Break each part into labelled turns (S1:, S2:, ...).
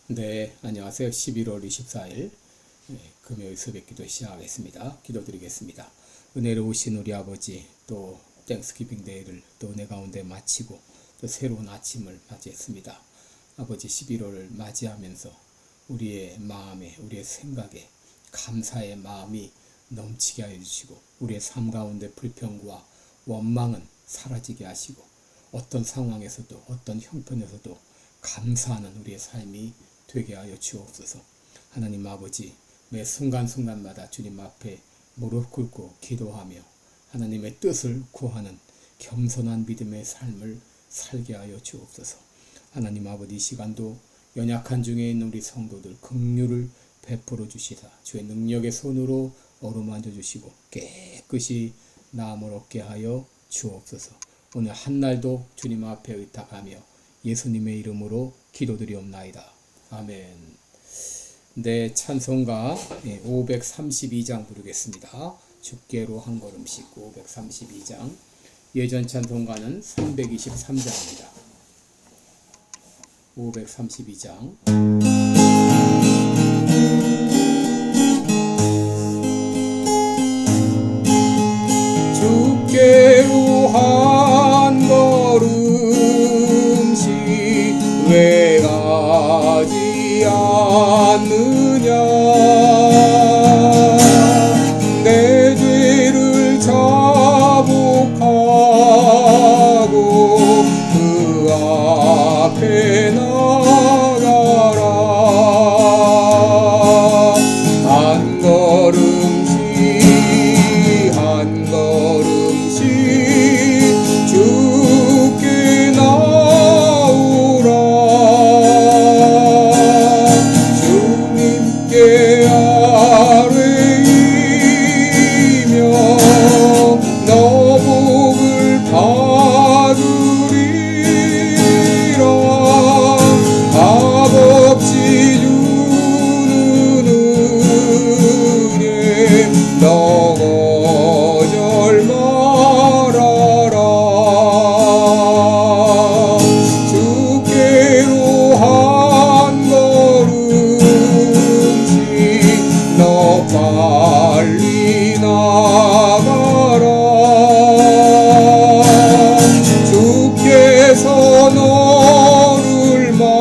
S1: 네, 안녕하세요. 11월 24일 금요일 새벽기도 시작하겠습니다. 기도드리겠습니다. 은혜로우신 우리 아버지, 또 땡스기빙 데이를 또 은혜 가운데 마치고 또 새로운 아침을 맞이했습니다. 아버지, 11월을 맞이하면서 우리의 마음에, 우리의 생각에 감사의 마음이 넘치게 하여 주시고, 우리의 삶 가운데 불평과 원망은 사라지게 하시고, 어떤 상황에서도 어떤 형편에서도 감사하는 우리의 삶이 되게 하여 주옵소서. 하나님 아버지, 매 순간순간마다 주님 앞에 무릎 꿇고 기도하며 하나님의 뜻을 구하는 겸손한 믿음의 삶을 살게 하여 주옵소서. 하나님 아버지, 이 시간도 연약한 중에 있는 우리 성도들 긍휼을 베풀어 주시사 주의 능력의 손으로 어루만져 주시고 깨끗이 나음을 얻게 하여 주옵소서. 오늘 한날도 주님 앞에 의탁하며 예수님의 이름으로 기도드리옵나이다. 아멘. 네, 찬송가 532장 부르겠습니다. 주께로 한 걸음씩 532장. 예전 찬송가는 323장입니다. 532장. 주께로 한 걸음씩 왜 가지 않느냐. 내 죄를 자복하고 그 앞에 나가라. 한 걸음씩 한 걸음씩 주께 나오라. 주님께 아뢰이며 너복을 받으리라. 값없이 주는 은혜 너 거절 말아라. 주께로 한 걸음씩 너 빨리 나가라. 주께서 너를 맞아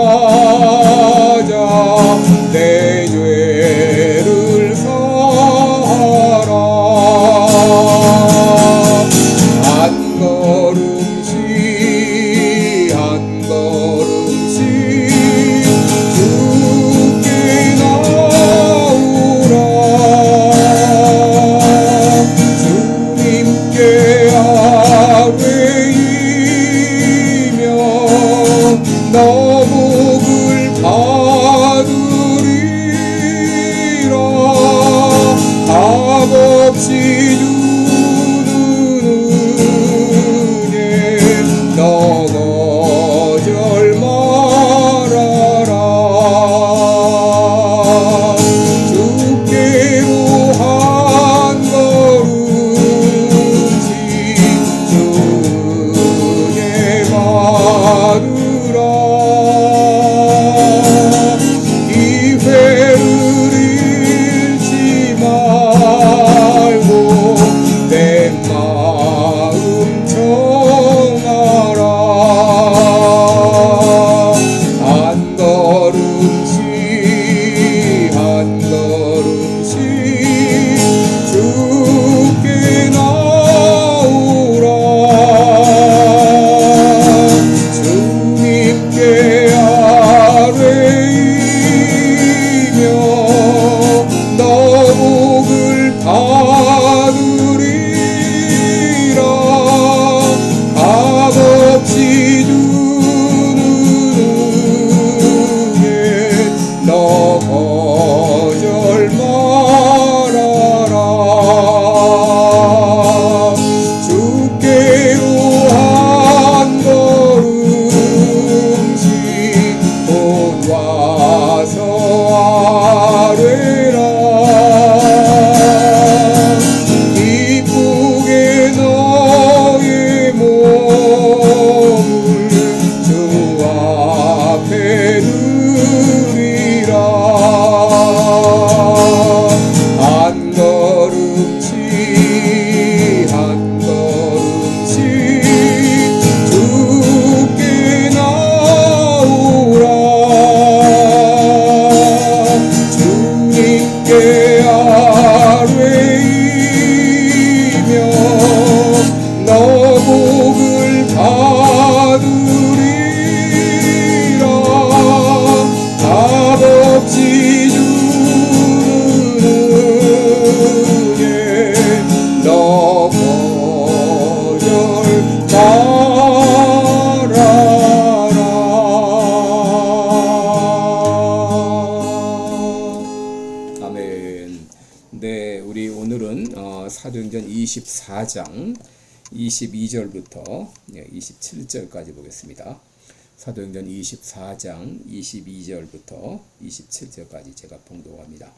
S1: 내 죄를 사하라. 한 걸음씩 한 걸음씩 주께 나오라. 주님께 아뢰이며 너복을 받으리라. 값없이 주는 은혜 너 거절 말아라. 주께로 한 걸음씩 주의 받으라. 기회를 잃지 말고 24장 22절부터 27절까지 보겠습니다. 사도행전 24장 22절부터 27절까지 제가 봉독합니다.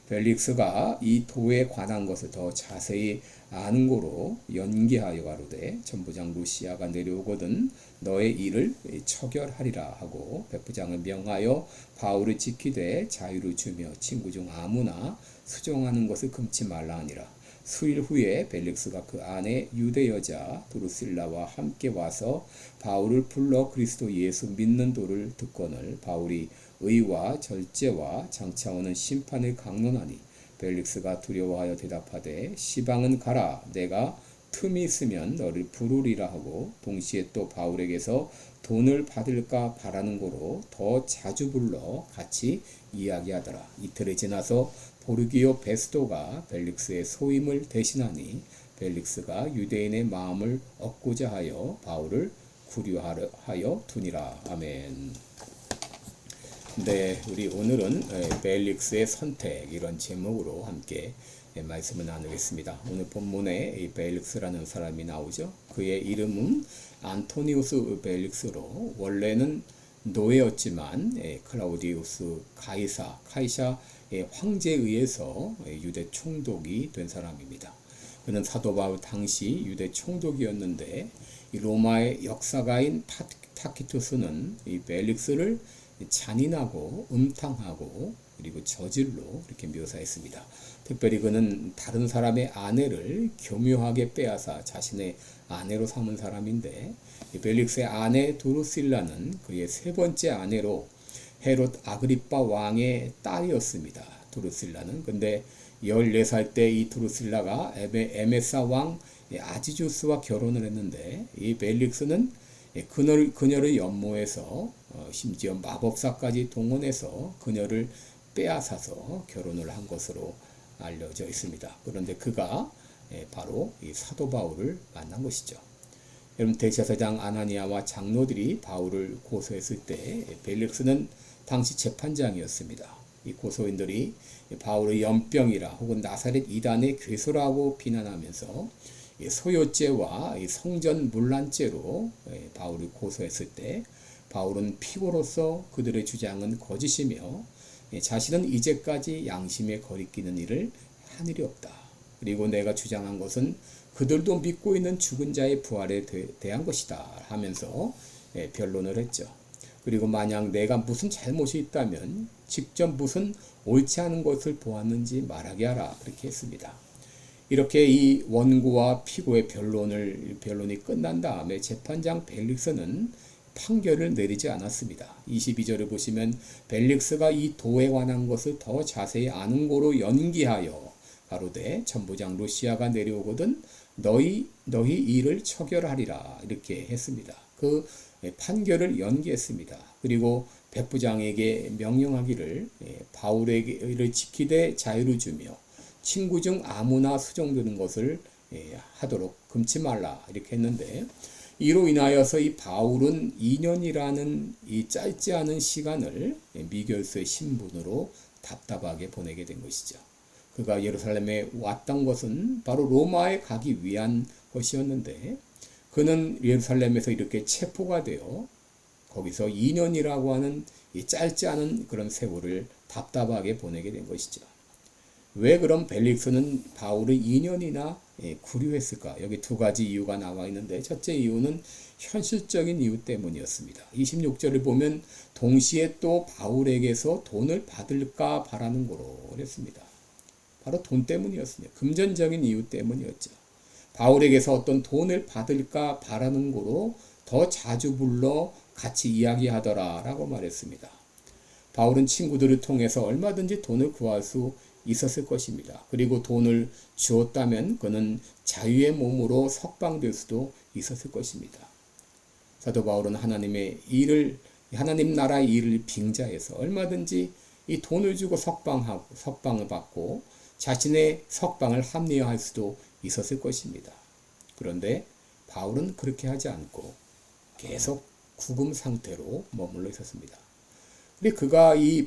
S1: 벨릭스가 이 도에 관한 것을 더 자세히 아는 고로 연기하여 가로되 천부장 루시아가 내려오거든 너의 일을 처결하리라 하고 백부장을 명하여 바울을 지키되 자유를 주며 친구 중 아무나 수종하는 것을 금치 말라 하니라. 수일 후에 벨릭스가 그 안에 유대 여자 드루실라와 함께 와서 바울을 불러 그리스도 예수 믿는 도를 듣거늘 바울이 의와 절제와 장차 오는 심판을 강론하니 벨릭스가 두려워하여 대답하되 시방은 가라 내가 틈이 있으면 너를 부르리라 하고 동시에 또 바울에게서 돈을 받을까 바라는 고로 더 자주 불러 같이 이야기하더라. 이틀이 지나서 보르기오 베스도가 벨릭스의 소임을 대신하니 벨릭스가 유대인의 마음을 얻고자 하여 바울을 구류하여 두니라. 아멘. 네, 우리 오늘은 벨릭스의 선택 이런 제목으로 함께 말씀을 나누겠습니다. 오늘 본문에 이 벨릭스라는 사람이 나오죠. 그의 이름은 안토니우스 벨릭스로 원래는 노예였지만 클라우디우스 카이사 황제에 의해서 유대 총독이 된 사람입니다. 그는 사도 바울 당시 유대 총독이었는데 이 로마의 역사가인 타키투스는 이 벨릭스를 잔인하고 음탕하고 그리고 저질로 이렇게 묘사했습니다. 특별히 그는 다른 사람의 아내를 교묘하게 빼앗아 자신의 아내로 삼은 사람인데 벨릭스의 아내 드루실라는 그의 세 번째 아내로 헤롯 아그리빠 왕의 딸이었습니다. 드루실라는. 근데 14살 때 이 드루실라가 에메사 왕 아지주스와 결혼을 했는데 이 벨릭스는 그녀를 연모해서 심지어 마법사까지 동원해서 그녀를 빼앗아서 결혼을 한 것으로 알려져 있습니다. 그런데 그가 바로 이 사도 바울을 만난 것이죠. 여러분 대제사장 아나니아와 장로들이 바울을 고소했을 때 벨릭스는 당시 재판장이었습니다. 이 고소인들이 바울의 연병이라 혹은 나사렛 이단의 괴수라고 비난하면서 소요죄와 성전 문란죄로 바울을 고소했을 때 바울은 피고로서 그들의 주장은 거짓이며 자신은 이제까지 양심에 거리끼는 일을 한 일이 없다. 그리고 내가 주장한 것은 그들도 믿고 있는 죽은 자의 부활에 대한 것이다 하면서 변론을 했죠. 그리고 만약 내가 무슨 잘못이 있다면 직접 무슨 옳지 않은 것을 보았는지 말하게 하라 그렇게 했습니다. 이렇게 이 원고와 피고의 변론이 끝난 다음에 재판장 벨릭스는 판결을 내리지 않았습니다. 22절을 보시면 벨릭스가 이 도에 관한 것을 더 자세히 아는 고로 연기하여 가로되 천부장 루시아가 내려오거든 너희 일을 처결하리라 이렇게 했습니다. 그 판결을 연기했습니다. 그리고 백부장에게 명령하기를 바울에게를 지키되 자유를 주며 친구 중 아무나 수종되는 것을 하도록 금치 말라 이렇게 했는데 이로 인하여서 이 바울은 2년이라는 이 짧지 않은 시간을 미결소의 신분으로 답답하게 보내게 된 것이죠. 그가 예루살렘에 왔던 것은 바로 로마에 가기 위한 것이었는데 그는 예루살렘에서 이렇게 체포가 되어 거기서 2년이라고 하는 이 짧지 않은 그런 세월을 답답하게 보내게 된 것이죠. 왜 그럼 벨릭스는 바울을 2년이나 구류했을까? 여기 두 가지 이유가 나와 있는데 첫째 이유는 현실적인 이유 때문이었습니다. 26절을 보면 동시에 또 바울에게서 돈을 받을까 바라는 거로 그랬습니다. 바로 돈 때문이었습니다. 금전적인 이유 때문이었죠. 바울에게서 어떤 돈을 받을까 바라는 거로 더 자주 불러 같이 이야기하더라 라고 말했습니다. 바울은 친구들을 통해서 얼마든지 돈을 구할 수 있었을 것입니다. 그리고 돈을 주었다면 그는 자유의 몸으로 석방될 수도 있었을 것입니다. 사도 바울은 하나님 나라의 일을 빙자해서 얼마든지 이 돈을 주고 석방을 받고 자신의 석방을 합리화할 수도 있었을 것입니다. 그런데 바울은 그렇게 하지 않고 계속 구금 상태로 머물러 있었습니다. 근데 그가 이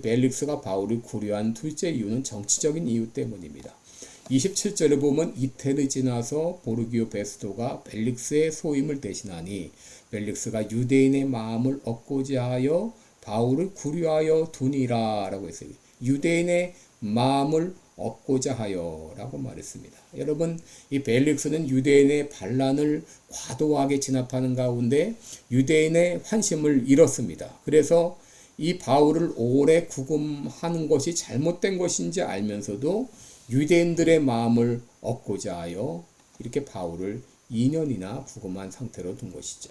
S1: 벨릭스가 바울을 구류한 둘째 이유는 정치적인 이유 때문입니다. 27절에 보면 이태를 지나서 보르기오 베스도가 벨릭스의 소임을 대신하니 벨릭스가 유대인의 마음을 얻고자 하여 바울을 구류하여 두니라 라고 했어요. 유대인의 마음을 얻고자 하여 라고 말했습니다. 여러분, 이 벨릭스는 유대인의 반란을 과도하게 진압하는 가운데 유대인의 환심을 잃었습니다. 그래서 이 바울을 오래 구금하는 것이 잘못된 것인지 알면서도 유대인들의 마음을 얻고자 하여 이렇게 바울을 2년이나 구금한 상태로 둔 것이죠.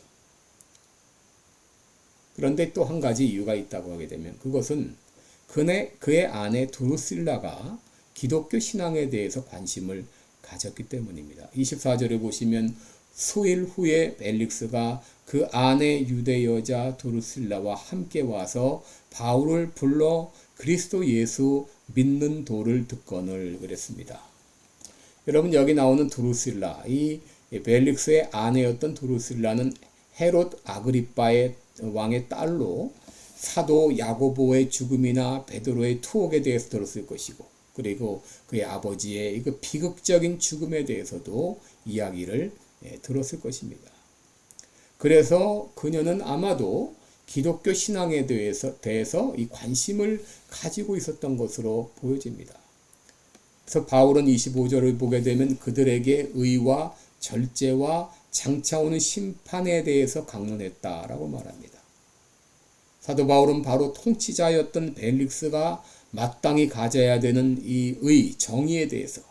S1: 그런데 또 한 가지 이유가 있다고 하게 되면 그것은 그의 아내 두루실라가 기독교 신앙에 대해서 관심을 가졌기 때문입니다. 24절에 보시면 수일 후에 벨릭스가 그 아내 유대 여자 두루실라와 함께 와서 바울을 불러 그리스도 예수 믿는 도를 듣거늘 그랬습니다. 여러분, 여기 나오는 두루실라, 이 벨릭스의 아내였던 두루실라는 헤롯 아그리빠의 왕의 딸로 사도 야고보의 죽음이나 베드로의 투옥에 대해서 들었을 것이고, 그리고 그의 아버지의 그 비극적인 죽음에 대해서도 이야기를 들었을 것입니다. 그래서 그녀는 아마도 기독교 신앙에 대해서 이 관심을 가지고 있었던 것으로 보여집니다. 그래서 바울은 25절을 보게 되면 그들에게 의와 절제와 장차 오는 심판에 대해서 강론했다라고 말합니다. 사도 바울은 바로 통치자였던 벨릭스가 마땅히 가져야 되는 이 의, 정의에 대해서,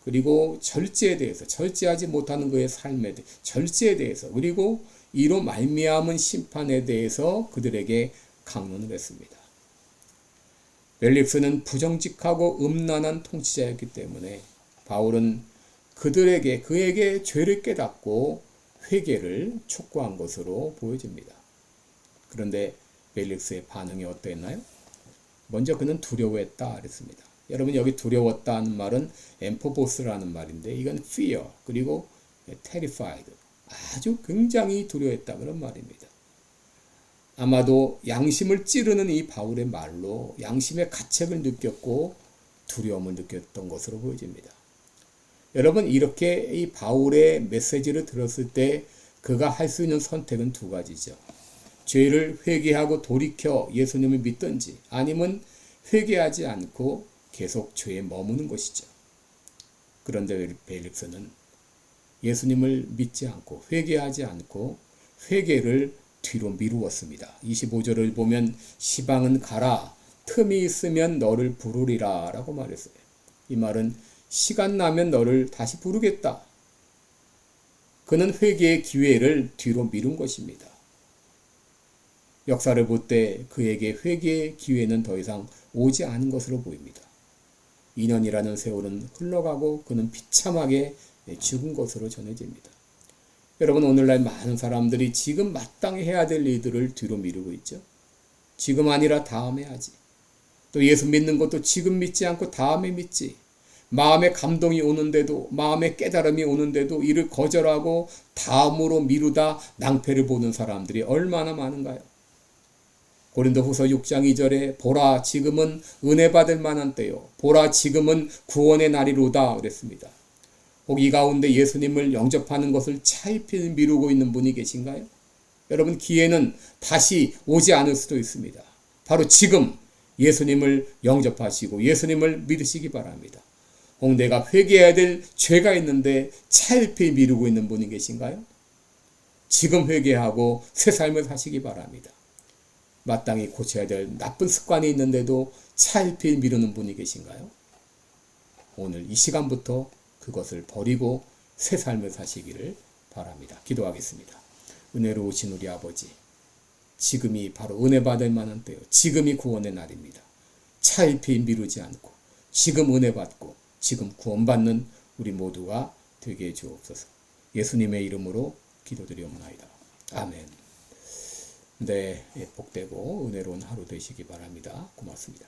S1: 그리고 절제에 대해서, 절제하지 못하는 그의 삶에 대해 절제에 대해서, 그리고 이로 말미암은 심판에 대해서 그들에게 강론을 했습니다. 벨릭스는 부정직하고 음란한 통치자였기 때문에 바울은 그에게 죄를 깨닫고 회개를 촉구한 것으로 보여집니다. 그런데 벨릭스의 반응이 어떠했나요? 먼저 그는 두려워했다 그랬습니다. 여러분, 여기 두려웠다는 말은 엠포보스라는 말인데 이건 fear 그리고 terrified, 아주 굉장히 두려워했다 그런 말입니다. 아마도 양심을 찌르는 이 바울의 말로 양심의 가책을 느꼈고 두려움을 느꼈던 것으로 보여집니다. 여러분, 이렇게 이 바울의 메시지를 들었을 때 그가 할 수 있는 선택은 두 가지죠. 죄를 회개하고 돌이켜 예수님을 믿든지, 아니면 회개하지 않고 계속 죄에 머무는 것이죠. 그런데 벨릭스는 예수님을 믿지 않고 회개하지 않고 회개를 뒤로 미루었습니다. 25절을 보면 시방은 가라, 틈이 있으면 너를 부르리라 라고 말했어요. 이 말은 시간 나면 너를 다시 부르겠다. 그는 회개의 기회를 뒤로 미룬 것입니다. 역사를 볼 때 그에게 회개의 기회는 더 이상 오지 않은 것으로 보입니다. 2년이라는 세월은 흘러가고 그는 비참하게 죽은 것으로 전해집니다. 여러분, 오늘날 많은 사람들이 지금 마땅히 해야 될 일들을 뒤로 미루고 있죠. 지금 아니라 다음에 하지. 또 예수 믿는 것도 지금 믿지 않고 다음에 믿지. 마음의 감동이 오는데도, 마음의 깨달음이 오는데도 이를 거절하고 다음으로 미루다 낭패를 보는 사람들이 얼마나 많은가요? 고린도후서 6장 2절에 보라 지금은 은혜 받을 만한 때요, 보라 지금은 구원의 날이로다 그랬습니다. 혹 이 가운데 예수님을 영접하는 것을 차일피일 미루고 있는 분이 계신가요? 여러분, 기회는 다시 오지 않을 수도 있습니다. 바로 지금 예수님을 영접하시고 예수님을 믿으시기 바랍니다. 혹 내가 회개해야 될 죄가 있는데 차일피일 미루고 있는 분이 계신가요? 지금 회개하고 새 삶을 사시기 바랍니다. 마땅히 고쳐야 될 나쁜 습관이 있는데도 차일피일 미루는 분이 계신가요? 오늘 이 시간부터 그것을 버리고 새 삶을 사시기를 바랍니다. 기도하겠습니다. 은혜로우신 우리 아버지, 지금이 바로 은혜 받을 만한 때요, 지금이 구원의 날입니다. 차일피일 미루지 않고 지금 은혜 받고 지금 구원받는 우리 모두가 되게 해 주옵소서. 예수님의 이름으로 기도드리옵나이다. 아멘. 네, 복되고 은혜로운 하루 되시기 바랍니다. 고맙습니다.